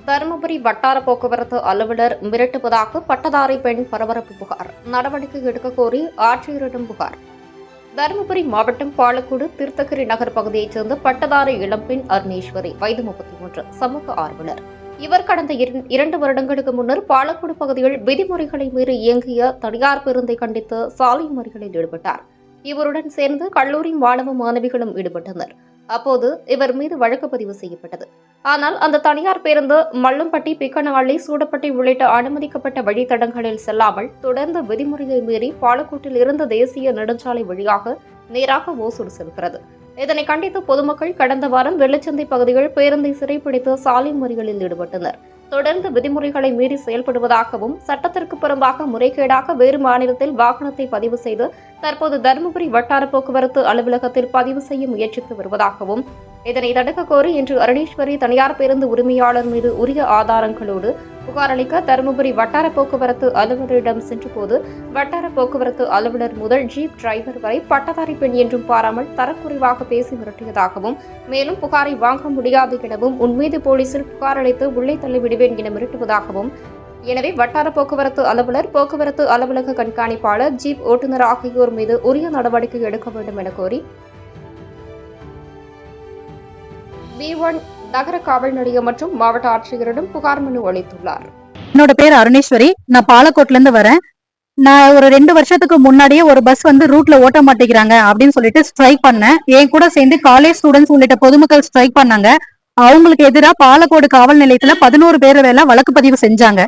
தருமபுரி வட்டார போக்குவரத்து அலுவலர் மிரட்டுவதாக பட்டதாரி பெண் பரபரப்பு புகார். நடவடிக்கை எடுக்க கோரி ஆட்சியரிடம் புகார். தருமபுரி மாவட்டம் பாலக்கோடு தீர்த்தகிரி நகர் பகுதியைச் சேர்ந்த பட்டதாரி இளம்பெண் அருணேஸ்வரி, வயது 33, சமூக ஆர்வலர். இவர் கடந்த 2 வருடங்களுக்கு முன்னர் பாலக்கோடு பகுதியில் விதிமுறைகளை மீறி இயங்கிய தனியார் பேருந்தை கண்டித்து சாலை மறியலில் ஈடுபட்டார். இவருடன் சேர்ந்து கல்லூரி மாணவ மாணவிகளும் ஈடுபட்டனர். அப்போது இவர் மீது வழக்கு பதிவு செய்யப்பட்டது. ஆனால் அந்த தனியார் பேருந்து மல்லும்பட்டி, பிக்கனஹள்ளி, சூடப்பட்டி உள்ளிட்ட அனுமதிக்கப்பட்ட வழித்தடங்களில் செல்லாமல் தொடர்ந்து விதிமுறையை மீறி பாலக்கோட்டில் இருந்து தேசிய நெடுஞ்சாலை வழியாக நேராக ஓசூர் செல்கிறது. இதனை கண்டித்து பொதுமக்கள் கடந்த வாரம் வெள்ளச்சந்தை பகுதியில் பேருந்தை சிறைப்பிடித்து சாலை மறியலில் ஈடுபட்டனர். தொடர்ந்து விதிமுறைகளை மீறி செயல்படுவதாகவும், சட்டத்திற்கு புறம்பாக முறைகேடாக வேறு மாநிலத்தில் வாகனத்தை பதிவு செய்து தற்போது தருமபுரி வட்டார போக்குவரத்து அலுவலகத்தில் பதிவு செய்ய முயற்சித்து வருவதாகவும், இதனை தடுக்க கோரி இன்று அருணேஸ்வரி தனியார் பேருந்து உரிமையாளர் மீது உரிய ஆதாரங்களோடு புகார் அளிக்க தருமபுரி வட்டார போக்குவரத்து அலுவலரிடம் சென்றபோது, வட்டார போக்குவரத்து அலுவலர் முதல் ஜீப் டிரைவர் வரை பட்டதாரி பெண் என்றும் பாராமல் தரக்குறைவாக பேசி மிரட்டியதாகவும், மேலும் புகாரை வாங்க முடியாது எனவும், உன்மீது போலீசில் புகார் அளித்து உள்ளே தள்ளிவிடுவேன் என மிரட்டுவதாகவும், எனவே வட்டார போக்குவரத்து அலுவலர், போக்குவரத்து அலுவலக கண்காணிப்பாளர், ஜீப் ஓட்டுநர் ஆகியோர் மீது உரிய நடவடிக்கை எடுக்க வேண்டும் என கோரி B1 நகர காவல் நிலையம் மற்றும் மாவட்ட ஆட்சியரிடம் புகார் மனு அளித்துள்ளார். என்னோட பேர் அருணேஸ்வரி. நான் பாலக்கோட்ல இருந்து வரேன். நான் ஒரு 2 வருஷத்துக்கு முன்னாடியே ஒரு பஸ் ரூட்ல ஓட்ட மாட்டேங்கிறாங்க அப்படின்னு சொல்லிட்டு ஸ்ட்ரைக் பண்ணேன். என் கூட சேர்ந்து காலேஜ் ஸ்டூடெண்ட்ஸ் உள்ளிட்ட பொதுமக்கள் ஸ்ட்ரைக் பண்ணாங்க. அவங்களுக்கு எதிராக பாலக்கோடு காவல் நிலையத்துல 11 பேர் மேல வழக்கு பதிவு செஞ்சாங்க.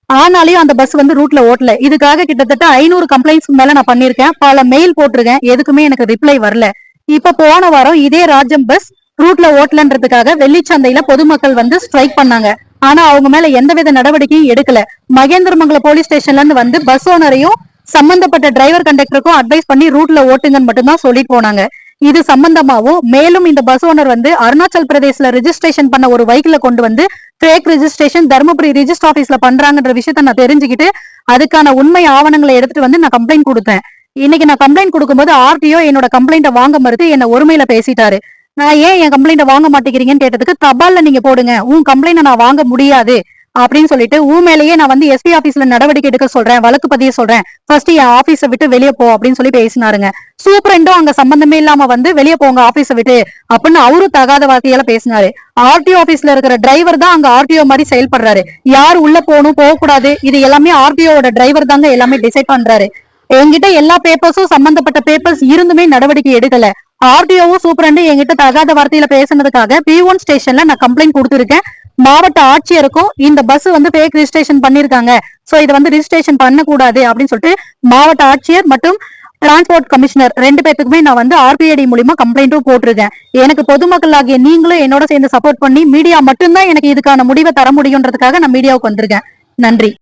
ஆனாலையும் அந்த பஸ் ரூட்ல ஓட்டல. இதுக்காக கிட்டத்தட்ட 500 கம்ப்ளைண்ட்ஸ் மேல நான் பண்ணிருக்கேன். பல மெயில் போட்டிருக்கேன். எதுக்குமே எனக்கு ரிப்ளை வரல. இப்ப போன வாரம் இதே ராஜம் பஸ் ரூட்ல ஓட்டலன்றதுக்காக வெள்ளிச்சந்தையில பொதுமக்கள் ஸ்ட்ரைக் பண்ணாங்க. ஆனா அவங்க மேல எந்தவித நடவடிக்கையும் எடுக்கல. மகேந்திரமங்கலம் போலீஸ் ஸ்டேஷன்ல இருந்து பஸ் ஓனரையும் சம்பந்தப்பட்ட டிரைவர் கண்டக்டருக்கும் அட்வைஸ் பண்ணி ரூட்ல ஓட்டுங்கன்னு மட்டும்தான் சொல்லிட்டு போனாங்க. இது சம்பந்தமாவும் மேலும் இந்த பஸ் ஓனர் அருணாச்சல் பிரதேசல ரெஜிஸ்ட்ரேஷன் பண்ண ஒரு வெஹிக்கிள கொண்டு ஃபேக் ரெஜிஸ்ட்ரேஷன் தருமபுரி ரிஜிஸ்டர் ஆபீஸ்ல பண்றாங்கன்ற விஷயத்த நான் தெரிஞ்சுக்கிட்டு அதுக்கான உண்மை ஆவணங்களை எடுத்துட்டு நான் கம்ப்ளைண்ட் கொடுத்தேன். இன்னைக்கு நான் கம்ப்ளைண்ட் கொடுக்கும்போது ஆர்டிஓ என்னோட கம்ப்ளைண்ட வாங்க மறுத்து என்ன ஒருமையில பேசிட்டாரு. நான் ஏன் என் கம்ப்ளைண்ட வாங்க மாட்டேங்கிறீங்கன்னு கேட்டதுக்கு, தபால்ல நீங்க போடுங்க, உன் கம்ப்ளைண்ட நான் வாங்க முடியாது அப்படின்னு சொல்லிட்டு மேலேயே நான் எஸ்பி ஆபீஸ்ல நடவடிக்கை எடுக்க சொல்றேன், வழக்கு பதிய சொல்றேன், ஃபர்ஸ்ட் என் ஆபீஸை விட்டு வெளியே போ அப்படின்னு சொல்லி பேசினாருங்க. சூப்பரண்டும் அங்க சம்பந்தமே இல்லாம வெளியே போங்க ஆபீஸை விட்டு அப்படின்னு அவரும் தகாத வார்த்தையால பேசினாரு. ஆர்டிஓ ஆபீஸ்ல இருக்கிற டிரைவர் தான் அங்க ஆர்டிஓ மாதிரி செயல்படுறாரு. யார் உள்ள போகணும் போக கூடாது இது எல்லாமே ஆர்டிஓட டிரைவர் தாங்க எல்லாமே டிசைட் பண்றாரு. என்கிட்ட எல்லா பேப்பர்ஸும் சம்பந்தப்பட்ட பேப்பர்ஸ் இருந்துமே நடவடிக்கை எடுக்கல. ஆர்டிஓவும் சூப்பரண்டு என்கிட்ட தகாத வார்த்தையில பேசினதுக்காக B1 ஸ்டேஷன்ல நான் கம்ப்ளைண்ட் கொடுத்திருக்கேன். மாவட்ட ஆட்சியருக்கும் இந்த பஸ் ஃபேக் ரெஜிஸ்ட்ரேஷன் பண்ணிருக்காங்க, சோ இதை ரெஜிஸ்ட்ரேஷன் பண்ணக்கூடாது அப்படின்னு சொல்லிட்டு மாவட்ட ஆட்சியர் மற்றும் டிரான்ஸ்போர்ட் கமிஷனர் 2 பேத்துக்குமே நான் RPID மூலியமா கம்ப்ளைண்ட்டும் போட்டிருக்கேன். எனக்கு பொதுமக்கள் ஆகிய நீங்களும் என்னோட சேர்ந்து சப்போர்ட் பண்ணி மீடியா மட்டும்தான் எனக்கு இதுக்கான முடிவை தர முடியும்ன்றதுக்காக நான் மீடியாவுக்கு வந்திருக்கேன். நன்றி.